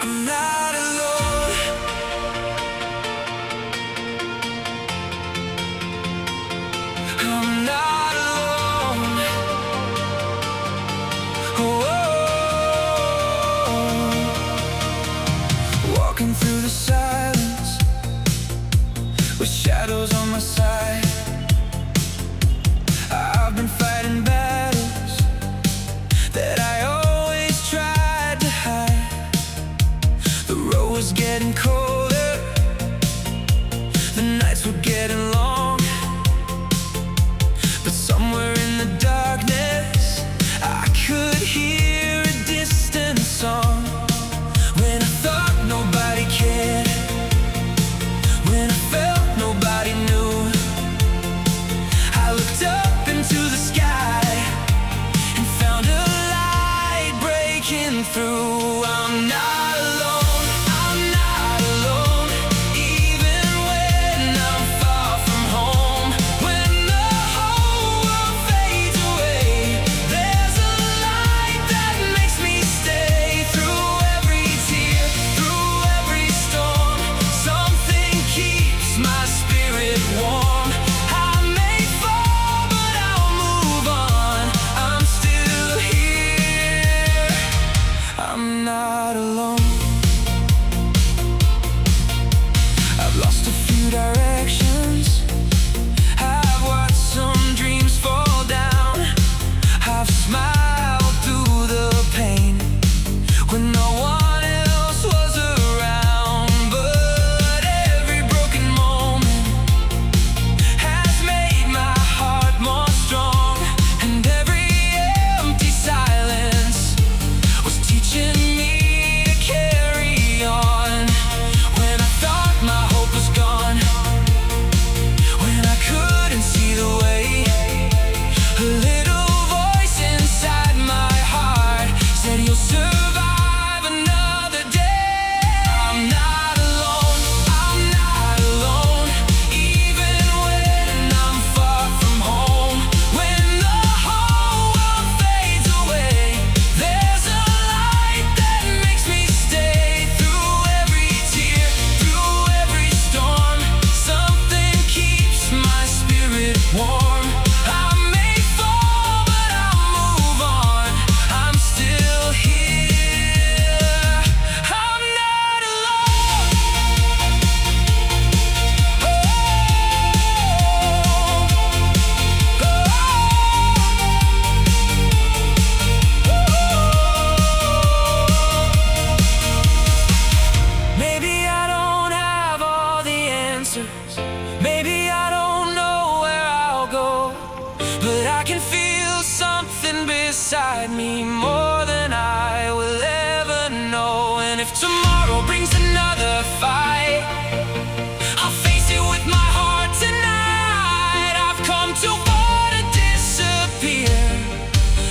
I'm not alone. I'm not alone. Oh, walking through the silence with shadows on my side. I've been fighting battles that I always tried to hide. The road was getting colder, the nights were getting long, but somewhere in the darkness I could hear a distant song. When I thought nobody cared, when I felt nobody knew, I looked up into the sky and found a light breaking through. I'm not alone, I'm not alone, even when I'm far from home. When the whole world fades away, there's a light that makes me stay. Through every tear, through every storm, something keeps my spirit warm. I may fall, but I'll move on. I'm still here. I'm not alone. I've lost a few directions, I've watched some dreams fall down. I've smiled through the pain when no one else was around. But every broken moment has made my heart more strong, and every empty silence was teaching me to carry on. When I thought my hope was gone, when I couldn't see the way, a little voice inside my heart said, you'll survive another day. I'm not alone, I'm not alone, even when I'm far from home. When the whole world fades away, there's a light that makes me stay. Through every tear, through every storm, something keeps my spirit warm. I may fall, but I'll move on. I'm still here. I'm not alone. Maybe I don't have all the answers, maybe I don't know where I'll go, but I can feel something beside me more than I will ever know. And if tomorrow brings another fight, I'll face it with my heart tonight. I've come too far to disappear,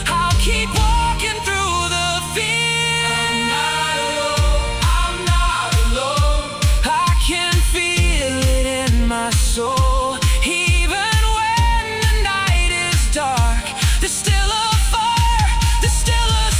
I'll keep walking through the fear. I'm not alone, I'm not alone, I can feel it in my soul. Even when the night is dark, there's still a fire, there's still a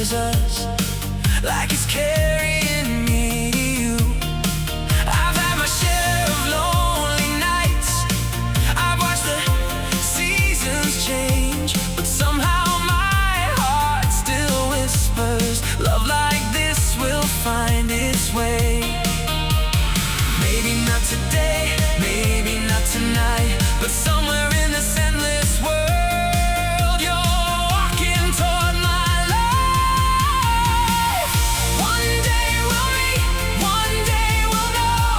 carries us like it's carrying me to you. I've had my share of lonely nights. I've watched the seasons change, but somehow my heart still whispers, love like this will find its way. Maybe not today, maybe not tonight, but somewhere in this endless world, you're walking toward my life. One day we'll meet, one day we'll know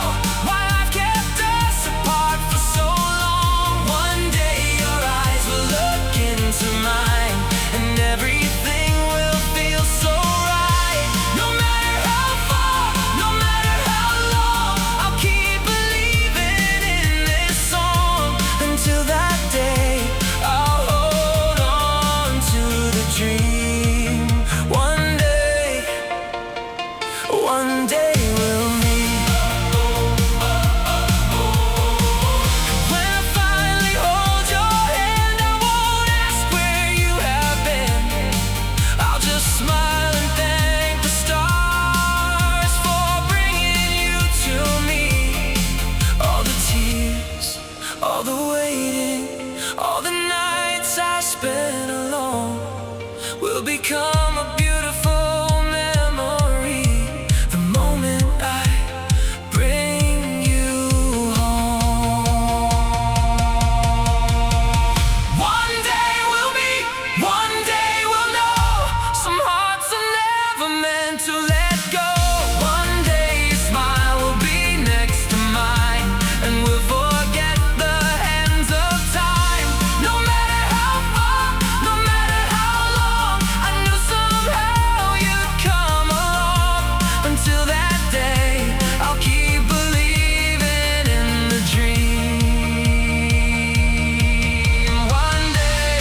why I've kept us apart for so long. One day your eyes will look into mine, and everything will feel so right. No matter how far, no matter how long, I'll keep believing in this song. Until that day, I'll hold on to the dream. One day we'll meet. When I finally hold your hand, I won't ask where you have been. I'll just smile and thank the stars for bringing you to me. All the tears, all the waiting, all the nights I spent alone will become a beautiful memory the moment I bring you home. One day we'll meet, one day we'll know some hearts are never meant to let go. One day your smile will be next to mine, and we'll forget the hands of time. No matter how far, no matter how long, I knew somehow you'd come along. Until that day, I'll keep believing in the dream. One day,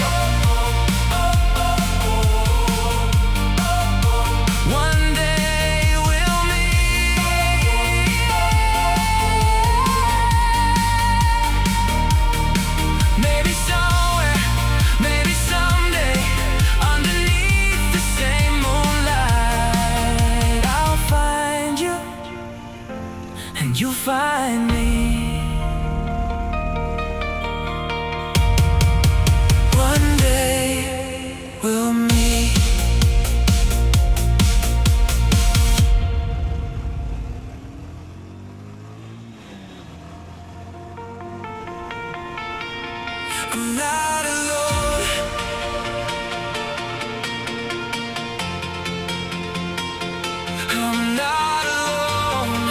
one day we'll meet. Maybe somewhere, maybe someday, underneath the same moonlight, I'll find you, and you'll find me. One day we'll meet. I'm not alone. I'm not alone.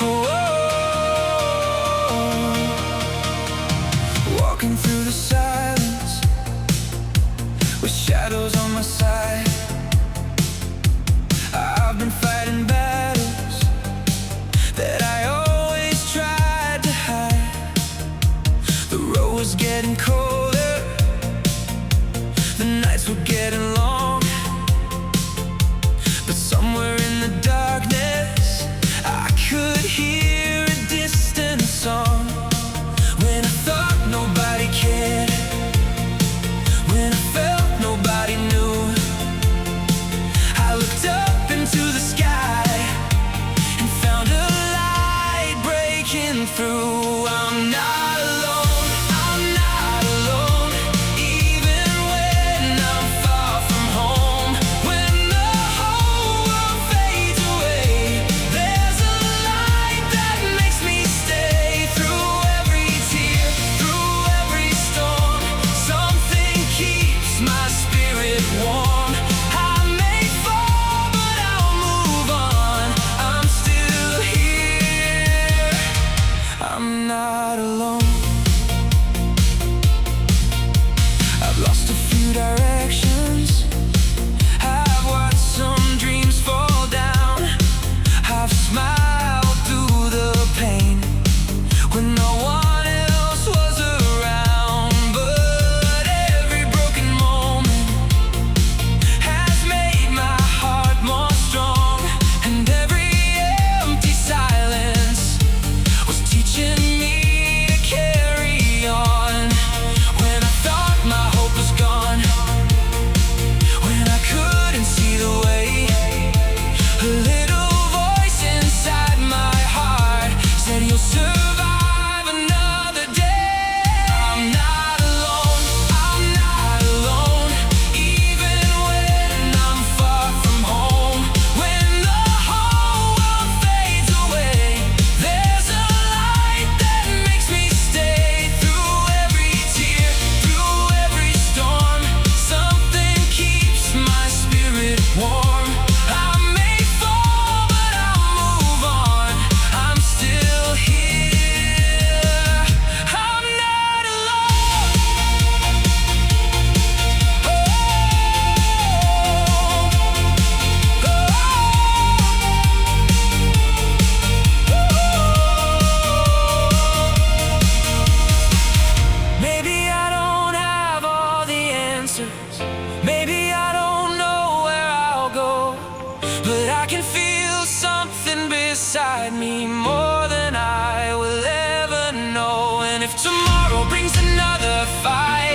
Whoa. Walking through the silence with shadows on my side. I've been fighting battles that I always tried to hide. The road was getting colder, the nights were getting long, but somewhere in the darkness I could hear a distant song. When I thought nobody cared, when I felt nobody knew, I looked up into the sky and found a light breaking through. I'm not alone, I'm not alone, even when I'm far from home. When the whole world fades away, there's a light that makes me stay. Through every tear, through every storm, something keeps my spirit warm. I may fall, but I'll move on. I'm still here. I'm not alone. I've lost a few directions. I've watched some dreams fall down. I've smiled through the pain when no one else was around. But every broken moment has made my heart more strong, and every empty silence was teaching me to carry on. When I thought my hope was gone, survive another day. I'm not alone, I'm not alone. Even when I'm far from home, when the whole world fades away, there's a light that makes me stay. Through every tear, through every storm, something keeps my spirit warm. I may fall, but I'll move on. I'm still here. I'm not alone. Maybe I don't have all the answers. Maybe I don't know where I'll go, but I can feel something beside me more than I will ever know. And if tomorrow brings another fight,